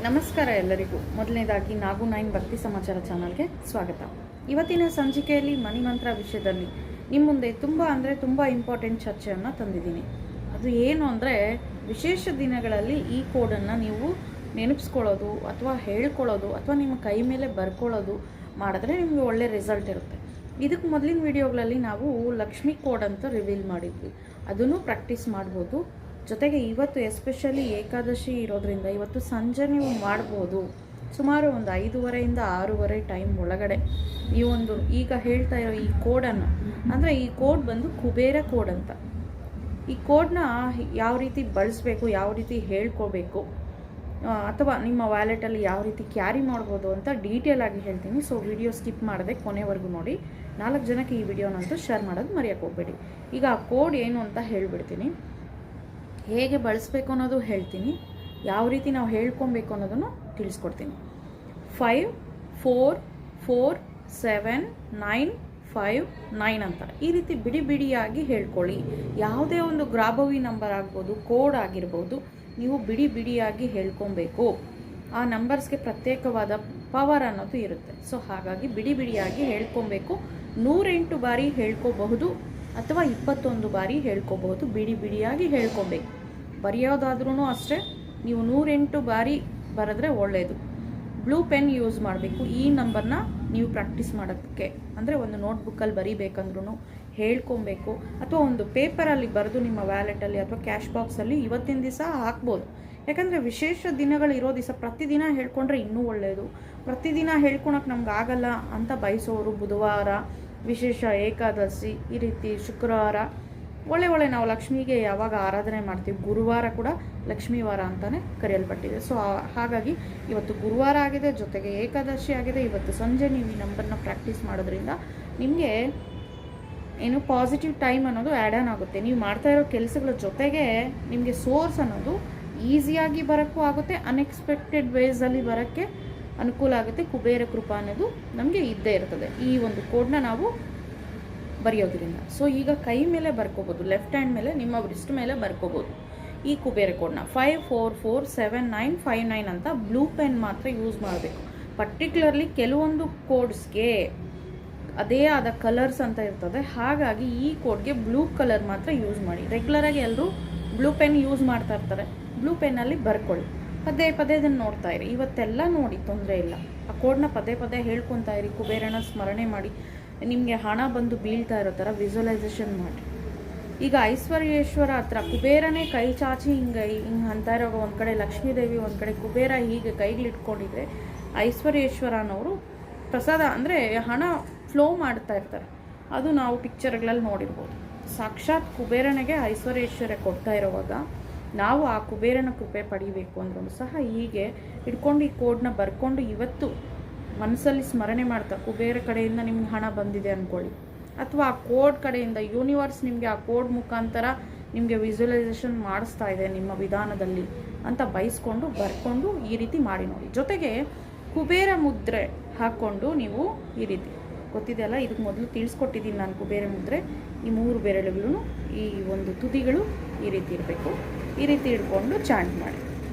ನಮಸ್ಕಾರ ಎಲ್ಲರಿಗೂ. ಮೊದಲನೇದಾಗಿ ನಾಗು 9 ಭಕ್ತಿ ಸಮಾಚಾರ ಚಾನಲ್ಗೆ ಸ್ವಾಗತ. ಇವತ್ತಿನ ಸಂಚಿಕೆಯಲ್ಲಿ ಮನಿ ಮಂತ್ರ ವಿಷಯದಲ್ಲಿ ನಿಮ್ಮ ಮುಂದೆ ತುಂಬ ಇಂಪಾರ್ಟೆಂಟ್ ಚರ್ಚೆಯನ್ನು ತಂದಿದ್ದೀನಿ. ಅದು ಏನು ಅಂದರೆ, ವಿಶೇಷ ದಿನಗಳಲ್ಲಿ ಈ ಕೋಡನ್ನು ನೀವು ನೆನಪಿಸ್ಕೊಳ್ಳೋದು ಅಥವಾ ಹೇಳ್ಕೊಳ್ಳೋದು ಅಥವಾ ನಿಮ್ಮ ಕೈ ಮೇಲೆ ಬರ್ಕೊಳ್ಳೋದು ಮಾಡಿದ್ರೆ ನಿಮಗೆ ಒಳ್ಳೆ ರಿಸಲ್ಟ್ ಇರುತ್ತೆ. ಇದಕ್ಕೆ ಮೊದಲಿನ ವಿಡಿಯೋಗಳಲ್ಲಿ ನಾವು ಲಕ್ಷ್ಮಿ ಕೋಡ್ ಅಂತ ರಿವೀಲ್ ಮಾಡಿದ್ವಿ. ಅದನ್ನು ಪ್ರಾಕ್ಟೀಸ್ ಮಾಡ್ಬೋದು. ಜೊತೆಗೆ ಇವತ್ತು ಎಸ್ಪೆಷಲಿ ಏಕಾದಶಿ ಇರೋದ್ರಿಂದ ಇವತ್ತು ಸಂಜೆ ನೀವು ಮಾಡ್ಬೋದು. ಸುಮಾರು ಒಂದು 5:30 6:30 ಟೈಮ್ ಒಳಗಡೆ ಈ ಒಂದು ಈಗ ಹೇಳ್ತಾ ಇರೋ ಈ ಕೋಡನ್ನು, ಅಂದರೆ ಈ ಕೋಡ್ ಬಂದು ಕುಬೇರ ಕೋಡ್ ಅಂತ. ಈ ಕೋಡ್ನ ಯಾವ ರೀತಿ ಬಳಸಬೇಕು, ಯಾವ ರೀತಿ ಹೇಳ್ಕೋಬೇಕು, ಅಥವಾ ನಿಮ್ಮ ವ್ಯಾಲೆಟಲ್ಲಿ ಯಾವ ರೀತಿ ಕ್ಯಾರಿ ಮಾಡ್ಬೋದು ಅಂತ ಡೀಟೇಲ್ ಆಗಿ ಹೇಳ್ತೀನಿ. ಸೊ ವಿಡಿಯೋ ಸ್ಕಿಪ್ ಮಾಡದೆ ಕೊನೆವರೆಗೂ ನೋಡಿ. 4 ಜನಕ್ಕೆ ಈ ವಿಡಿಯೋನಂತೂ ಶೇರ್ ಮಾಡೋದು ಮರೆಯೋಕ್ಕೆ ಹೋಗಬೇಡಿ. ಈಗ ಆ ಕೋಡ್ ಏನು ಅಂತ ಹೇಳಿಬಿಡ್ತೀನಿ, ಹೇಗೆ ಬಳಸಬೇಕು ಅನ್ನೋದು ಹೇಳ್ತೀನಿ, ಯಾವ ರೀತಿ ನಾವು ಹೇಳ್ಕೊಬೇಕು ಅನ್ನೋದನ್ನು ತಿಳಿಸ್ಕೊಡ್ತೀನಿ. 5 4 4 7 9 5 9 ಅಂತ ಈ ರೀತಿ ಬಿಡಿಯಾಗಿ ಹೇಳ್ಕೊಳ್ಳಿ. ಯಾವುದೇ ಒಂದು ಗ್ರಾಬವಿ ನಂಬರ್ ಆಗ್ಬೋದು, ಕೋಡ್ ಆಗಿರ್ಬೋದು, ನೀವು ಬಿಡಿಯಾಗಿ ಹೇಳ್ಕೊಬೇಕು. ಆ ನಂಬರ್ಸ್ಗೆ ಪ್ರತ್ಯೇಕವಾದ ಪವರ್ ಅನ್ನೋದು ಇರುತ್ತೆ. ಸೊ ಹಾಗಾಗಿ ಬಿಡಿಯಾಗಿ ಹೇಳ್ಕೊಬೇಕು. 108 ಬಾರಿ ಹೇಳ್ಕೋಬಹುದು ಅಥವಾ 21 ಬಾರಿ ಹೇಳ್ಕೋಬಹುದು. ಬಿಡಿಯಾಗಿ ಹೇಳ್ಕೊಬೇಕು. ಬರೆಯೋದಾದ್ರೂ ಅಷ್ಟೇ, ನೀವು 108 ಬಾರಿ ಬರೆದ್ರೆ ಒಳ್ಳೆಯದು. ಬ್ಲೂ ಪೆನ್ ಯೂಸ್ ಮಾಡಬೇಕು ಈ ನಂಬರ್ನ ನೀವು ಪ್ರಾಕ್ಟೀಸ್ ಮಾಡೋದಕ್ಕೆ. ಅಂದರೆ ಒಂದು ನೋಟ್ಬುಕ್ಕಲ್ಲಿ ಬರೀಬೇಕಂದ್ರೂ ಹೇಳ್ಕೊಬೇಕು, ಅಥವಾ ಒಂದು ಪೇಪರಲ್ಲಿ ಬರೆದು ನಿಮ್ಮ ವ್ಯಾಲೆಟಲ್ಲಿ ಅಥವಾ ಕ್ಯಾಶ್ ಬಾಕ್ಸಲ್ಲಿ ಇವತ್ತಿನ ದಿವಸ ಹಾಕ್ಬೋದು. ಯಾಕಂದರೆ ವಿಶೇಷ ದಿನಗಳು ಇರೋ ದಿವಸ ಪ್ರತಿದಿನ ಹೇಳ್ಕೊಂಡ್ರೆ ಇನ್ನೂ ಒಳ್ಳೆಯದು. ಪ್ರತಿದಿನ ಹೇಳ್ಕೊಳಕ್ಕೆ ನಮ್ಗೆ ಆಗಲ್ಲ ಅಂತ ಬಯಸೋರು ಬುಧವಾರ, ವಿಶೇಷ ಏಕಾದಶಿ, ಈ ರೀತಿ ಶುಕ್ರವಾರ ಒಳ್ಳೆ ನಾವು ಲಕ್ಷ್ಮಿಗೆ ಯಾವಾಗ ಆರಾಧನೆ ಮಾಡ್ತೀವಿ, ಗುರುವಾರ ಕೂಡ ಲಕ್ಷ್ಮೀ ವಾರ ಅಂತಲೇ ಕರೆಯಲ್ಪಟ್ಟಿದೆ. ಸೊ ಹಾಗಾಗಿ ಇವತ್ತು ಗುರುವಾರ ಆಗಿದೆ, ಜೊತೆಗೆ ಏಕಾದಶಿ ಆಗಿದೆ. ಇವತ್ತು ಸಂಜೆ ನೀವು ಈ ನಂಬರ್ನ ಪ್ರಾಕ್ಟೀಸ್ ಮಾಡೋದ್ರಿಂದ ನಿಮಗೆ ಏನು ಪಾಸಿಟಿವ್ ಟೈಮ್ ಅನ್ನೋದು ಆ್ಯಡ್ ಆನ್ ಆಗುತ್ತೆ. ನೀವು ಮಾಡ್ತಾ ಇರೋ ಕೆಲಸಗಳ ಜೊತೆಗೆ ನಿಮಗೆ ಸೋರ್ಸ್ ಅನ್ನೋದು ಈಸಿಯಾಗಿ ಬರೋಕ್ಕೂ ಆಗುತ್ತೆ, ಅನ್ಎಕ್ಸ್ಪೆಕ್ಟೆಡ್ ವೇಸಲ್ಲಿ ಬರೋಕ್ಕೆ ಅನುಕೂಲ ಆಗುತ್ತೆ. ಕುಬೇರ ಕೃಪಾ ಅನ್ನೋದು ನಮಗೆ ಇದ್ದೇ ಇರ್ತದೆ ಈ ಒಂದು ಕೋಡ್ನ ನಾವು ಬರೆಯೋದ್ರಿಂದ. ಸೊ ಈಗ ಕೈ ಮೇಲೆ ಬರ್ಕೋಬೋದು, ಲೆಫ್ಟ್ ಹ್ಯಾಂಡ್ ಮೇಲೆ ನಿಮ್ಮ ಬ್ರಿಸ್ಟ್ ಮೇಲೆ ಬರ್ಕೋಬೋದು ಈ ಕುಬೇರ ಕೋಡ್ನ. 5 4 4 7 9 5 9 ಅಂತ ಬ್ಲೂ ಪೆನ್ ಮಾತ್ರ ಯೂಸ್ ಮಾಡಬೇಕು. ಪರ್ಟಿಕ್ಯುಲರ್ಲಿ ಕೆಲವೊಂದು ಕೋಡ್ಸ್ಗೆ ಅದೇ ಆದ ಕಲರ್ಸ್ ಅಂತ ಇರ್ತದೆ. ಹಾಗಾಗಿ ಈ ಕೋಡ್ಗೆ ಬ್ಲೂ ಕಲರ್ ಮಾತ್ರ ಯೂಸ್ ಮಾಡಿ. ರೆಗ್ಯುಲರಾಗಿ ಎಲ್ಲರೂ ಬ್ಲೂ ಪೆನ್ ಯೂಸ್ ಮಾಡ್ತಾ ಇರ್ತಾರೆ. ಬ್ಲೂ ಪೆನ್ನಲ್ಲಿ ಬರ್ಕೊಳ್ಳಿ. ಪದೇ ಇದನ್ನು ನೋಡ್ತಾ ಇರಿ. ಇವತ್ತೆಲ್ಲ ನೋಡಿ, ತೊಂದರೆ ಇಲ್ಲ. ಆ ಕೋಡ್ನ ಪದೇ ಹೇಳ್ಕೊತಾ ಇರಿ. ಕುಬೇರನ ಸ್ಮರಣೆ ಮಾಡಿ. ನಿಮಗೆ ಹಣ ಬಂದು ಬೀಳ್ತಾ ಇರೋ ಥರ ವಿಜುವಲೈಸೇಷನ್ ಮಾಡಿ. ಈಗ ಐಶ್ವರ್ಯೇಶ್ವರ ಹತ್ರ ಕುಬೇರನೇ ಕೈ ಚಾಚಿ ಹಿಂಗೆ ಅಂತ ಇರೋ ಒಂದು ಕಡೆ ಲಕ್ಷ್ಮೀದೇವಿ, ಒಂದು ಕಡೆ ಕುಬೇರ ಹೀಗೆ ಕೈಗಳಿಟ್ಕೊಂಡಿದ್ರೆ ಐಶ್ವರ್ಯೇಶ್ವರನವರು ಪ್ರಸಾದ ಅಂದರೆ ಹಣ ಫ್ಲೋ ಮಾಡ್ತಾ ಇರ್ತಾರೆ. ಅದು ನಾವು ಪಿಕ್ಚರ್ಗಳಲ್ಲಿ ನೋಡಿರ್ಬೋದು. ಸಾಕ್ಷಾತ್ ಕುಬೇರನಿಗೆ ಐಶ್ವರ್ಯೇಶ್ವರ ಕೊಡ್ತಾ ಇರೋವಾಗ ನಾವು ಆ ಕುಬೇರನ ಕೃಪೆ ಪಡಿಬೇಕು ಅಂದ್ರೂ ಸಹ ಹೀಗೆ ಇಟ್ಕೊಂಡು ಈ ಕೋಡ್ನ ಬರ್ಕೊಂಡು ಇವತ್ತು ಮನಸ್ಸಲ್ಲಿ ಸ್ಮರಣೆ ಮಾಡ್ತಾ, ಕುಬೇರ ಕಡೆಯಿಂದ ನಿಮ್ಗೆ ಹಣ ಬಂದಿದೆ ಅಂದ್ಕೊಳ್ಳಿ, ಅಥವಾ ಆ ಕೋಡ್ ಕಡೆಯಿಂದ ಯೂನಿವರ್ಸ್ ನಿಮಗೆ ಆ ಕೋಡ್ ಮುಖಾಂತರ ನಿಮಗೆ ವಿಜುವಲೈಸೇಷನ್ ಮಾಡಿಸ್ತಾ ಇದೆ ನಿಮ್ಮ ವಿಧಾನದಲ್ಲಿ ಅಂತ ಬಯಸ್ಕೊಂಡು ಬರ್ಕೊಂಡು ಈ ರೀತಿ ಮಾಡಿ ನೋಡಿ. ಜೊತೆಗೆ ಕುಬೇರ ಮುದ್ರೆ ಹಾಕ್ಕೊಂಡು ನೀವು ಈ ರೀತಿ, ಗೊತ್ತಿದೆಯಲ್ಲ, ಇದಕ್ಕೆ ಮೊದಲು ತಿಳಿಸ್ಕೊಟ್ಟಿದ್ದೀನಿ ನಾನು. ಕುಬೇರ ಮುದ್ರೆ ಈ 3 ಬೆರಳುಗಳು, ಈ ಒಂದು ತುದಿಗಳು ಈ ರೀತಿ ಇರಬೇಕು. ಈ ರೀತಿ ಇಟ್ಕೊಂಡು ಚಾಂಟ್ ಮಾಡಿ.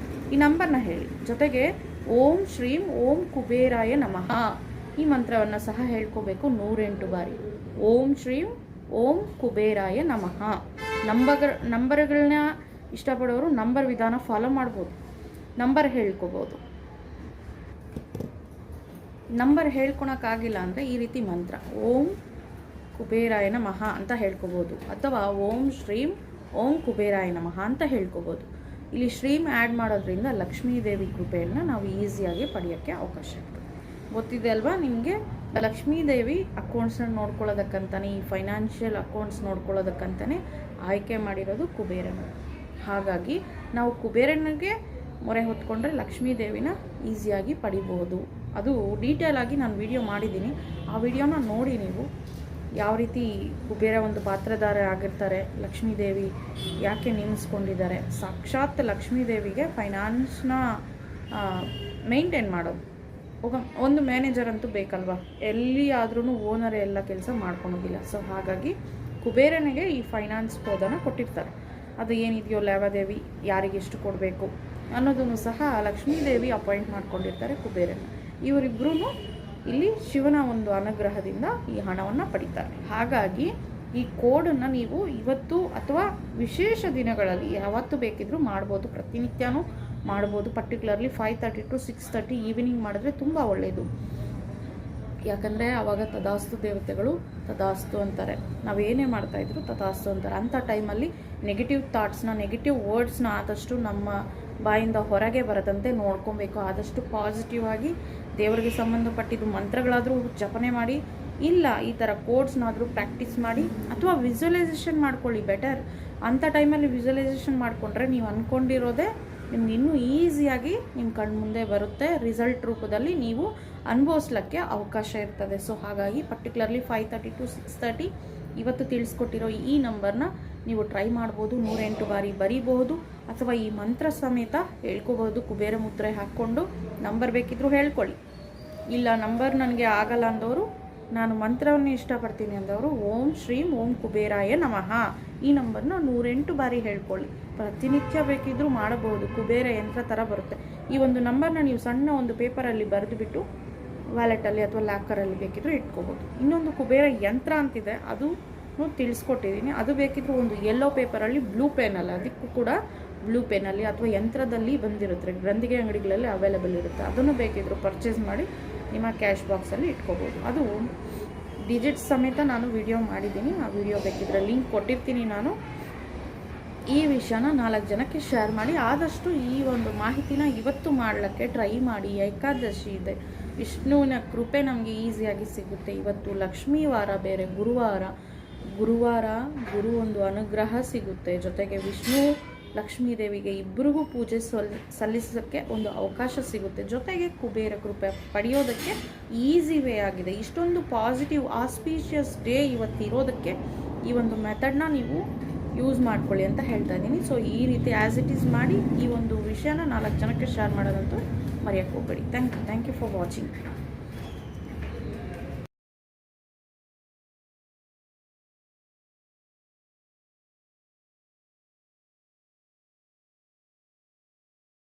ಈ ನಂಬರ್ನ ಹೇಳಿ. ಜೊತೆಗೆ ಓಂ ಶ್ರೀಂ ಓಂ ಕುಬೇರಾಯ ನಮಃ ಈ ಮಂತ್ರವನ್ನು ಸಹ ಹೇಳ್ಕೋಬೇಕು 108 ಬಾರಿ. ಓಂ ಶ್ರೀಂ ಓಂ ಕುಬೇರಾಯ ನಮಃ. ನಂಬರ್ಗಳನ್ನ ಇಷ್ಟಪಡೋರು ನಂಬರ್ ವಿಧಾನ ಫಾಲೋ ಮಾಡ್ಬೋದು. ನಂಬರ್ ಹೇಳ್ಕೋಬೋದು. ನಂಬರ್ ಹೇಳ್ಕೊಳಕ್ಕಾಗಿಲ್ಲ ಅಂದರೆ ಈ ರೀತಿ ಮಂತ್ರ ಓಂ ಕುಬೇರಾಯ ನಮಃ ಅಂತ ಹೇಳ್ಕೋಬೋದು, ಅಥವಾ ಓಂ ಶ್ರೀಂ ಓಂ ಕುಬೇರಾಯ ನಮಃ ಅಂತ ಹೇಳ್ಕೋಬೋದು. ಇಲ್ಲಿ ಶ್ರೀಂ ಆ್ಯಡ್ ಮಾಡೋದ್ರಿಂದ ಲಕ್ಷ್ಮೀದೇವಿ ಕೃಪೆಯನ್ನು ನಾವು ಈಸಿಯಾಗಿ ಪಡೆಯೋಕ್ಕೆ ಅವಕಾಶ ಇರ್ತದೆ. ಗೊತ್ತಿದೆ ಅಲ್ವಾ ನಿಮಗೆ, ಲಕ್ಷ್ಮೀದೇವಿ ಅಕೌಂಟ್ಸ್ನ ನೋಡ್ಕೊಳ್ಳೋದಕ್ಕಂತಾನೆ, ಈ ಫೈನಾನ್ಷಿಯಲ್ ಅಕೌಂಟ್ಸ್ ನೋಡ್ಕೊಳ್ಳೋದಕ್ಕಂತಾನೆ ಆಯ್ಕೆ ಮಾಡಿರೋದು ಕುಬೇರನ. ಹಾಗಾಗಿ ನಾವು ಕುಬೇರನಿಗೆ ಮೊರೆ ಹೊತ್ಕೊಂಡ್ರೆ ಲಕ್ಷ್ಮೀದೇವಿನ ಈಸಿಯಾಗಿ ಪಡಿಬೋದು. ಅದು ಡೀಟೇಲ್ ಆಗಿ ನಾನು ವಿಡಿಯೋ ಮಾಡಿದ್ದೀನಿ. ಆ ವಿಡಿಯೋನ ನೋಡಿ ನೀವು ಯಾವ ರೀತಿ ಕುಬೇರ ಒಂದು ಪಾತ್ರಧಾರ ಆಗಿರ್ತಾರೆ, ಲಕ್ಷ್ಮೀದೇವಿ ಯಾಕೆ ನೇಮಿಸ್ಕೊಂಡಿದ್ದಾರೆ. ಸಾಕ್ಷಾತ್ ಲಕ್ಷ್ಮೀದೇವಿಗೆ ಫೈನಾನ್ಸ್ನ ಮೇಂಟೈನ್ ಮಾಡೋದು ಒಂದು ಮ್ಯಾನೇಜರ್ ಅಂತೂ ಬೇಕಲ್ವಾ. ಎಲ್ಲಿ ಆದ್ರೂ ಓನರೇ ಎಲ್ಲ ಕೆಲಸ ಮಾಡ್ಕೊಳೋದಿಲ್ಲ. ಸೊ ಹಾಗಾಗಿ ಕುಬೇರನಿಗೆ ಈ ಫೈನಾನ್ಸ್ ಪೋದನ ಕೊಟ್ಟಿರ್ತಾರೆ. ಅದು ಏನಿದೆಯೋ ಲಾವಾದೇವಿ, ಯಾರಿಗೆ ಎಷ್ಟು ಕೊಡಬೇಕು, ಅನ್ನೋದನ್ನು ಸಹ ಲಕ್ಷ್ಮೀದೇವಿ ಅಪಾಯಿಂಟ್ ಮಾಡ್ಕೊಂಡಿರ್ತಾರೆ ಕುಬೇರನ. ಇವರಿಬ್ಬರೂ ಇಲ್ಲಿ ಶಿವನ ಒಂದು ಅನುಗ್ರಹದಿಂದ ಈ ಹಣವನ್ನು ಪಡಿತಾರೆ. ಹಾಗಾಗಿ ಈ ಕೋಡನ್ನು ನೀವು ಇವತ್ತು ಅಥವಾ ವಿಶೇಷ ದಿನಗಳಲ್ಲಿ ಯಾವತ್ತು ಬೇಕಿದ್ರೂ ಮಾಡ್ಬೋದು, ಪ್ರತಿನಿತ್ಯನೂ ಮಾಡ್ಬೋದು. ಪರ್ಟಿಕ್ಯುಲರ್ಲಿ 5:30 to 6:30 ಈವ್ನಿಂಗ್ ಮಾಡಿದ್ರೆ ತುಂಬ ಒಳ್ಳೆಯದು. ಯಾಕಂದರೆ ಆವಾಗ ತದಾಸ್ತು ದೇವತೆಗಳು ತದಾಸ್ತು ಅಂತಾರೆ. ನಾವೇನೇ ಮಾಡ್ತಾಯಿದ್ರು ತದಾಸ್ತು ಅಂತಾರೆ. ಅಂಥ ಟೈಮಲ್ಲಿ ನೆಗೆಟಿವ್ ಥಾಟ್ಸ್ನ, ನೆಗೆಟಿವ್ ವರ್ಡ್ಸ್ನ ಆದಷ್ಟು ನಮ್ಮ ಬಾಯಿಂದ ಹೊರಗೆ ಬರದಂತೆ ನೋಡ್ಕೊಬೇಕು. ಆದಷ್ಟು ಪಾಸಿಟಿವ್ ಆಗಿ ದೇವರಿಗೆ ಸಂಬಂಧಪಟ್ಟಿದ್ದು ಮಂತ್ರಗಳಾದರೂ ಜಪನೆ ಮಾಡಿ, ಇಲ್ಲ ಈ ಥರ ಕೋಡ್ಸ್ನಾದರೂ ಪ್ರಾಕ್ಟೀಸ್ ಮಾಡಿ, ಅಥವಾ ವಿಜುವಲೈಸೇಷನ್ ಮಾಡ್ಕೊಳ್ಳಿ ಬೆಟರ್. ಅಂಥ ಟೈಮಲ್ಲಿ ವಿಜುವಲೈಸೇಷನ್ ಮಾಡಿಕೊಂಡ್ರೆ ನೀವು ಅಂದ್ಕೊಂಡಿರೋದೇ ನಿಮ್ಗೆ ಇನ್ನೂ ಈಸಿಯಾಗಿ ನಿಮ್ಮ ಕಣ್ಮುಂದೆ ಬರುತ್ತೆ. ರಿಸಲ್ಟ್ ರೂಪದಲ್ಲಿ ನೀವು ಅನುಭವಿಸ್ಲಿಕ್ಕೆ ಅವಕಾಶ ಇರ್ತದೆ. ಸೊ ಹಾಗಾಗಿ ಪರ್ಟಿಕ್ಯುಲರ್ಲಿ 5:30 to 6:30 ಇವತ್ತು ತಿಳಿಸ್ಕೊಟ್ಟಿರೋ ಈ ನಂಬರ್ನ ನೀವು ಟ್ರೈ ಮಾಡ್ಬೋದು. 108 ಬಾರಿ ಬರೀಬಹುದು, ಅಥವಾ ಈ ಮಂತ್ರ ಸಮೇತ ಹೇಳ್ಕೋಬಹುದು. ಕುಬೇರ ಮುದ್ರೆ ಹಾಕ್ಕೊಂಡು ನಂಬರ್ ಬೇಕಿದ್ರೂ ಹೇಳ್ಕೊಳ್ಳಿ. ಇಲ್ಲ ನಂಬರ್ ನನಗೆ ಆಗಲ್ಲ ಅಂದವರು, ನಾನು ಮಂತ್ರವನ್ನು ಇಷ್ಟಪಡ್ತೀನಿ ಅಂದವರು ಓಂ ಶ್ರೀಂ ಓಂ ಕುಬೇರಾಯ ನಮಃ ಈ ನಂಬರ್ನ 108 ಬಾರಿ ಹೇಳ್ಕೊಳ್ಳಿ. ಪ್ರತಿನಿತ್ಯ ಬೇಕಿದ್ರೂ ಮಾಡಬಹುದು. ಕುಬೇರ ಯಂತ್ರ ಥರ ಬರುತ್ತೆ. ಈ ಒಂದು ನಂಬರ್ನ ನೀವು ಸಣ್ಣ ಒಂದು ಪೇಪರಲ್ಲಿ ಬರೆದುಬಿಟ್ಟು ವ್ಯಾಲೆಟಲ್ಲಿ ಅಥವಾ ಲ್ಯಾಕರಲ್ಲಿ ಬೇಕಿದ್ರೂ ಇಟ್ಕೋಬೋದು. ಇನ್ನೊಂದು ಕುಬೇರ ಯಂತ್ರ ಅಂತಿದೆ, ಅದು ತಿಳಿಸ್ಕೊಟ್ಟಿದ್ದೀನಿ. ಅದು ಬೇಕಿದ್ರೂ ಒಂದು ಯೆಲ್ಲೋ ಪೇಪರಲ್ಲಿ ಬ್ಲೂ ಪೆನಲ್ಲಿ, ಅದಕ್ಕೂ ಕೂಡ ಬ್ಲೂ ಪೆನಲ್ಲಿ ಅಥವಾ ಯಂತ್ರದಲ್ಲಿ ಬಂದಿರುತ್ತೆ, ಗ್ರಂಥಿಗೆ ಅಂಗಡಿಗಳಲ್ಲಿ ಅವೈಲೇಬಲ್ ಇರುತ್ತೆ. ಅದನ್ನು ಬೇಕಿದ್ರೂ ಪರ್ಚೇಸ್ ಮಾಡಿ ನಿಮ್ಮ ಕ್ಯಾಶ್ ಬಾಕ್ಸಲ್ಲಿ ಇಟ್ಕೋಬೋದು. ಅದು ಡಿಜಿಟ್ಸ್ ಸಮೇತ ನಾನು ವಿಡಿಯೋ ಮಾಡಿದ್ದೀನಿ. ಆ ವಿಡಿಯೋ ಬೇಕಿದ್ರೆ ಲಿಂಕ್ ಕೊಟ್ಟಿರ್ತೀನಿ ನಾನು. ಈ ವಿಷಯನ 4 ಜನಕ್ಕೆ ಶೇರ್ ಮಾಡಿ. ಆದಷ್ಟು ಈ ಒಂದು ಮಾಹಿತಿನ ಇವತ್ತು ಮಾಡಲಿಕ್ಕೆ ಟ್ರೈ ಮಾಡಿ. ಏಕಾದಶಿ ಇದೆ, ವಿಷ್ಣುವಿನ ಕೃಪೆ ನಮಗೆ ಈಸಿಯಾಗಿ ಸಿಗುತ್ತೆ. ಇವತ್ತು ಲಕ್ಷ್ಮೀ ವಾರ ಬೇರೆ, ಗುರುವಾರ ಗುರು ಒಂದು ಅನುಗ್ರಹ ಸಿಗುತ್ತೆ. ಜೊತೆಗೆ ವಿಷ್ಣು ಲಕ್ಷ್ಮೀ ದೇವಿಗೆ ಇಬ್ಬರಿಗೂ ಪೂಜೆ ಸಲ್ಲಿಸೋಕ್ಕೆ ಒಂದು ಅವಕಾಶ ಸಿಗುತ್ತೆ. ಜೊತೆಗೆ ಕುಬೇರ ಕೃಪೆ ಪಡೆಯೋದಕ್ಕೆ ಈಸಿ ವೇ ಆಗಿದೆ. ಇಷ್ಟೊಂದು ಪಾಸಿಟಿವ್ ಆಸ್ಪೀಷಿಯಸ್ ಡೇ ಇವತ್ತಿರೋದಕ್ಕೆ ಈ ಒಂದು ಮೆಥಡ್ನ ನೀವು ಯೂಸ್ ಮಾಡ್ಕೊಳ್ಳಿ ಅಂತ ಹೇಳ್ತಾ ಇದ್ದೀನಿ. ಸೊ ಈ ರೀತಿ ಆ್ಯಸ್ ಇಟ್ ಈಸ್ ಮಾಡಿ ಈ ಒಂದು ವಿಷಯನ 4 ಜನಕ್ಕೆ ಶೇರ್ ಮಾಡೋದಂತೂ ಮರೆಯೋಕ್ಕೆ ಹೋಗಬೇಡಿ. Thank you for watching.